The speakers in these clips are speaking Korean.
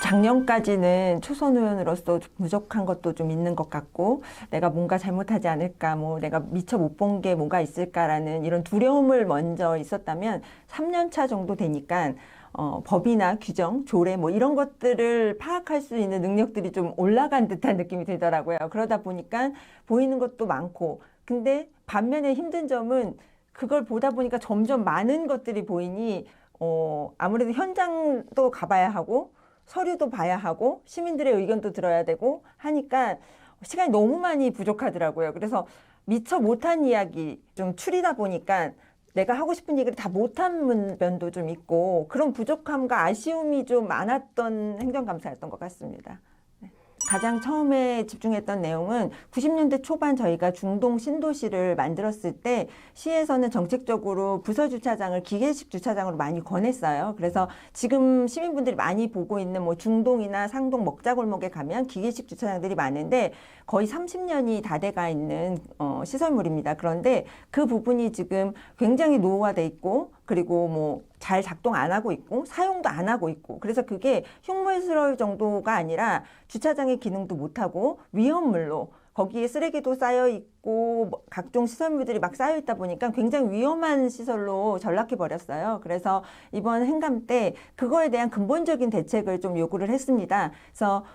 작년까지는 초선 의원으로서 부족한 것도 좀 있는 것 같고 내가 뭔가 잘못하지 않을까 뭐 내가 미처 못 본 게 뭐가 있을까라는 이런 두려움을 먼저 있었다면 3년 차 정도 되니까 법이나 규정, 조례 뭐 이런 것들을 파악할 수 있는 능력들이 좀 올라간 듯한 느낌이 들더라고요. 그러다 보니까 보이는 것도 많고 근데 반면에 힘든 점은 그걸 보다 보니까 점점 많은 것들이 보이니 아무래도 현장도 가봐야 하고 서류도 봐야 하고 시민들의 의견도 들어야 되고 하니까 시간이 너무 많이 부족하더라고요. 그래서 미처 못한 이야기 좀 추리다 보니까 내가 하고 싶은 얘기를 다 못한 면도 좀 있고 그런 부족함과 아쉬움이 좀 많았던 행정감사였던 것 같습니다. 가장 처음에 집중했던 내용은 90년대 초반 저희가 중동 신도시를 만들었을 때 시에서는 정책적으로 부서 주차장을 기계식 주차장으로 많이 권했어요. 그래서 지금 시민분들이 많이 보고 있는 뭐 중동이나 상동 먹자골목에 가면 기계식 주차장들이 많은데 거의 30년이 다 돼가 있는 시설물입니다. 그런데 그 부분이 지금 굉장히 노후화돼 있고 그리고 뭐 잘 작동 안 하고 있고 사용도 안 하고 있고 그래서 그게 흉물스러울 정도가 아니라 주차장의 기능도 못하고 위험물로 거기에 쓰레기도 쌓여 있고 각종 시설물들이 막 쌓여 있다 보니까 굉장히 위험한 시설로 전락해 버렸어요. 그래서 이번 행감 때 그거에 대한 근본적인 대책을 좀 요구를 했습니다. 그래서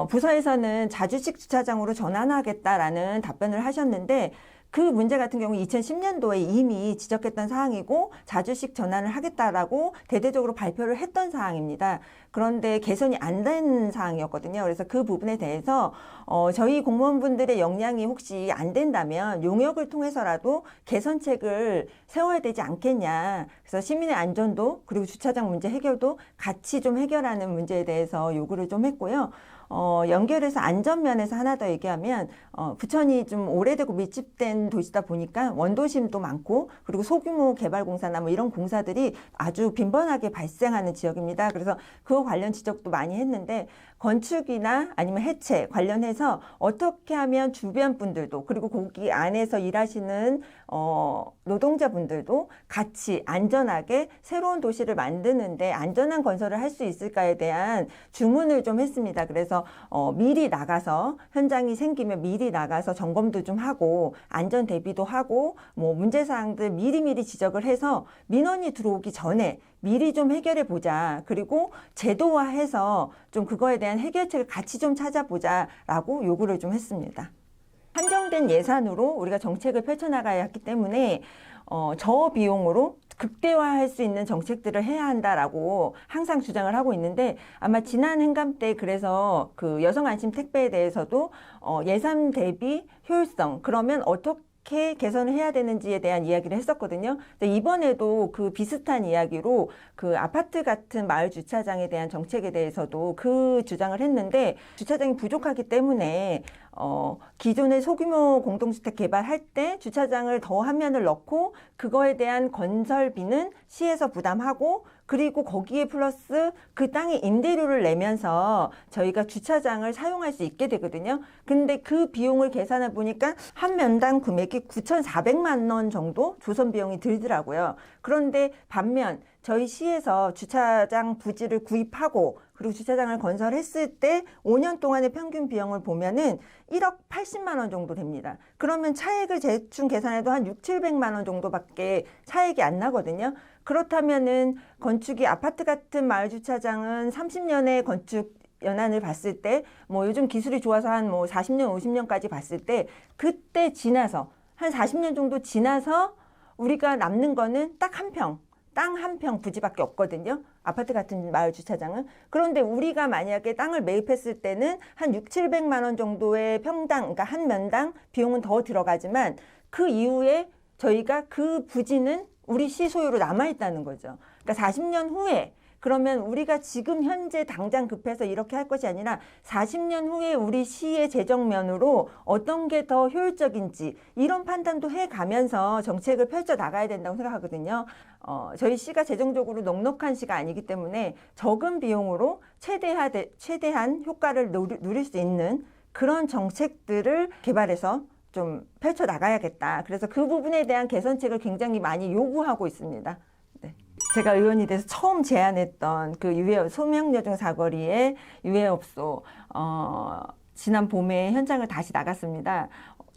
부서에서는 자주식 주차장으로 전환하겠다라는 답변을 하셨는데 그 문제 같은 경우 2010년도에 이미 지적했던 사항이고 자주식 전환을 하겠다라고 대대적으로 발표를 했던 사항입니다. 그런데 개선이 안 된 사항이었거든요. 그래서 그 부분에 대해서 저희 공무원분들의 역량이 혹시 안 된다면 용역을 통해서라도 개선책을 세워야 되지 않겠냐. 그래서 시민의 안전도 그리고 주차장 문제 해결도 같이 좀 해결하는 문제에 대해서 요구를 좀 했고요. 연결해서 안전면에서 하나 더 얘기하면 부천이 좀 오래되고 밀집된 도시다 보니까 원도심도 많고 그리고 소규모 개발공사나 뭐 이런 공사들이 아주 빈번하게 발생하는 지역입니다. 그래서 그거 관련 지적도 많이 했는데 건축이나 아니면 해체 관련해서 어떻게 하면 주변 분들도 그리고 거기 안에서 일하시는 노동자분들도 같이 안전하게 새로운 도시를 만드는데 안전한 건설을 할 수 있을까에 대한 주문을 좀 했습니다. 그래서 미리 나가서 현장이 생기면 미리 나가서 점검도 좀 하고 안전 대비도 하고 뭐 문제사항들 미리미리 지적을 해서 민원이 들어오기 전에 미리 좀 해결해 보자. 그리고 제도화해서 좀 그거에 대한 해결책을 같이 좀 찾아보자 라고 요구를 좀 했습니다. 한정된 예산으로 우리가 정책을 펼쳐나가야 했기 때문에 저비용으로 극대화할 수 있는 정책들을 해야 한다라고 항상 주장을 하고 있는데 아마 지난 행감 때 그래서 그 여성 안심 택배에 대해서도 예산 대비 효율성 그러면 어떻게 개선을 해야 되는지에 대한 이야기를 했었거든요. 근데 이번에도 그 비슷한 이야기로 그 아파트 같은 마을 주차장에 대한 정책에 대해서도 그 주장을 했는데 주차장이 부족하기 때문에 기존의 소규모 공동주택 개발할 때 주차장을 더 한 면을 넣고 그거에 대한 건설비는 시에서 부담하고 그리고 거기에 플러스 그 땅에 임대료를 내면서 저희가 주차장을 사용할 수 있게 되거든요. 근데 그 비용을 계산해 보니까 한 면당 금액이 9,400만 원 정도 조선 비용이 들더라고요. 그런데 반면 저희 시에서 주차장 부지를 구입하고 그리고 주차장을 건설했을 때 5년 동안의 평균 비용을 보면은 1억 80만 원 정도 됩니다. 그러면 차액을 대충 계산해도 한 6, 700만 원 정도밖에 차액이 안 나거든요. 그렇다면은 건축이 아파트 같은 마을 주차장은 30년의 건축 연한을 봤을 때 뭐 요즘 기술이 좋아서 한 뭐 40년, 50년까지 봤을 때 그때 지나서 한 40년 정도 지나서 우리가 남는 거는 딱 한 평. 땅 한 평 부지밖에 없거든요. 아파트 같은 마을 주차장은. 그런데 우리가 만약에 땅을 매입했을 때는 한 6, 700만 원 정도의 평당, 그러니까 한 면당 비용은 더 들어가지만 그 이후에 저희가 그 부지는 우리 시 소유로 남아있다는 거죠. 그러니까 40년 후에 그러면 우리가 지금 현재 당장 급해서 이렇게 할 것이 아니라 40년 후에 우리 시의 재정면으로 어떤 게 더 효율적인지 이런 판단도 해가면서 정책을 펼쳐 나가야 된다고 생각하거든요. 저희 시가 재정적으로 넉넉한 시가 아니기 때문에 적은 비용으로 최대한 효과를 누릴 수 있는 그런 정책들을 개발해서 좀 펼쳐 나가야겠다. 그래서 그 부분에 대한 개선책을 굉장히 많이 요구하고 있습니다. 네. 제가 의원이 돼서 처음 제안했던 그 소명여중 사거리의 유해업소, 지난 봄에 현장을 다시 나갔습니다.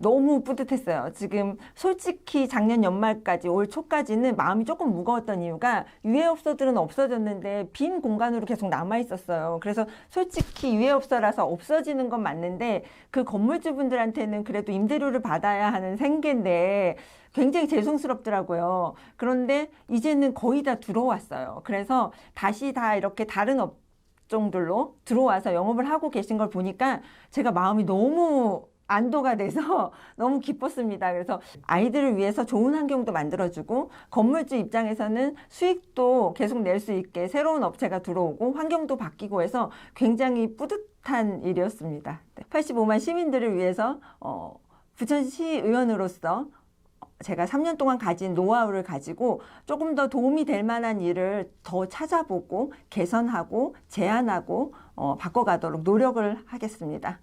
너무 뿌듯했어요. 지금 솔직히 작년 연말까지 올 초까지는 마음이 조금 무거웠던 이유가 유해업소들은 없어졌는데 빈 공간으로 계속 남아 있었어요. 그래서 솔직히 유해업소라서 없어지는 건 맞는데 그 건물주분들한테는 그래도 임대료를 받아야 하는 생계인데 굉장히 죄송스럽더라고요. 그런데 이제는 거의 다 들어왔어요. 그래서 다시 다 이렇게 다른 업종들로 들어와서 영업을 하고 계신 걸 보니까 제가 마음이 너무 안도가 돼서 너무 기뻤습니다. 그래서 아이들을 위해서 좋은 환경도 만들어주고 건물주 입장에서는 수익도 계속 낼 수 있게 새로운 업체가 들어오고 환경도 바뀌고 해서 굉장히 뿌듯한 일이었습니다. 85만 시민들을 위해서 부천시 의원으로서 제가 3년 동안 가진 노하우를 가지고 조금 더 도움이 될 만한 일을 더 찾아보고 개선하고 제안하고 바꿔가도록 노력을 하겠습니다.